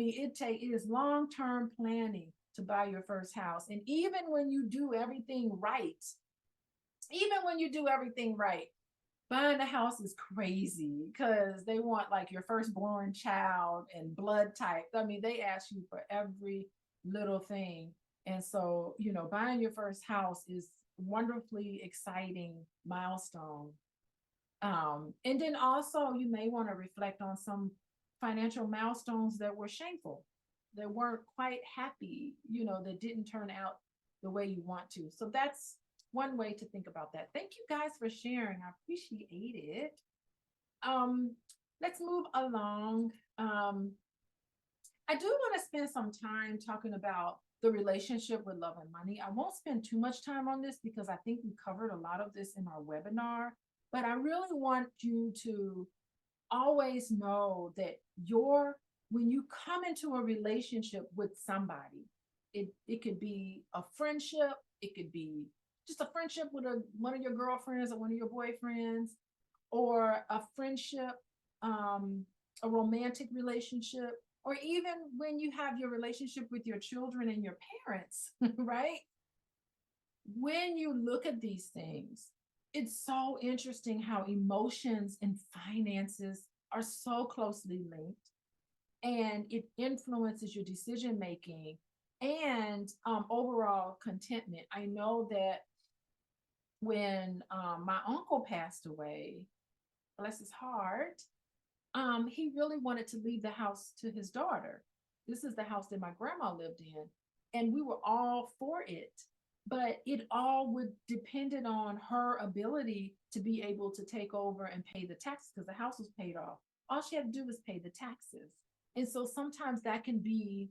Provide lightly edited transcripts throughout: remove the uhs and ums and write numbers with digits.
mean, it is long-term planning to buy your first house. And even when you do everything right, even when you do everything right, buying a house is crazy because they want like your firstborn child and blood type. I mean, they ask you for every little thing. And so, buying your first house is wonderfully exciting milestone. And then also you may want to reflect on some financial milestones that were shameful, that weren't quite happy, that didn't turn out the way you want to. So that's one way to think about that. Thank you guys for sharing. I appreciate it. Um, let's move along. I do want to spend some time talking about the relationship with love and money. I won't spend too much time on this because I think we covered a lot of this in our webinar, but I really want you to always know that when you come into a relationship with somebody, it could be a friendship, it could be just a friendship with one of your girlfriends or one of your boyfriends, or a friendship, a romantic relationship, or even when you have your relationship with your children and your parents, right? When you look at these things, it's so interesting how emotions and finances are so closely linked, and it influences your decision making and overall contentment. I know that when my uncle passed away, bless his heart, he really wanted to leave the house to his daughter. This is the house that my grandma lived in, and we were all for it. But it all would depended on her ability to be able to take over and pay the taxes because the house was paid off. All she had to do was pay the taxes. And so sometimes that can be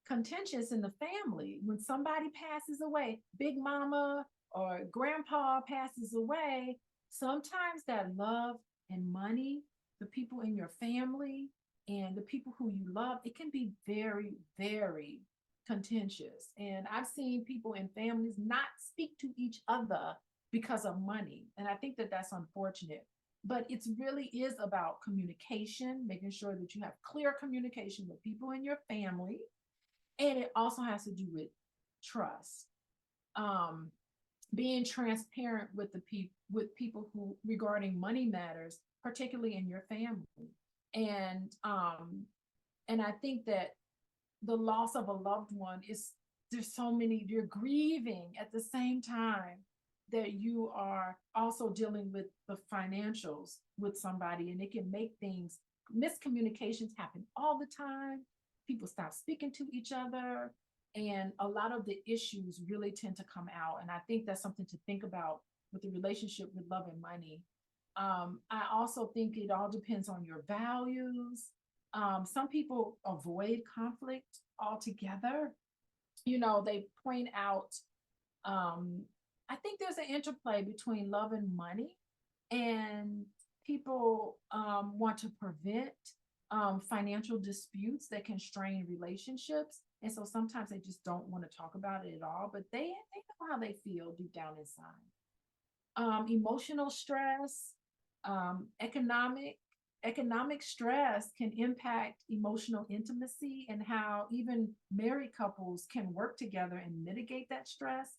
contentious in the family. When somebody passes away, big mama or grandpa passes away, sometimes that love and money, the people in your family and the people who you love, it can be very, very contentious. And I've seen people in families not speak to each other because of money. And I think that that's unfortunate. But it really is about communication, making sure that you have clear communication with people in your family. And it also has to do with trust. Um, Being transparent with with people who regarding money matters, particularly in your family. And um and I think that the loss of a loved one is, there's so many, you're grieving at the same time that you are also dealing with the financials with somebody, and it can make things, miscommunications happen all the time. People stop speaking to each other, and a lot of the issues really tend to come out. And I think that's something to think about with the relationship with love and money. I also think it all depends on your values. Some people avoid conflict altogether. They point out, um, I think there's an interplay between love and money, and people want to prevent financial disputes that can strain relationships. And so sometimes they just don't want to talk about it at all, but they know how they feel deep down inside. Emotional stress, economic stress can impact emotional intimacy and how even married couples can work together and mitigate that stress.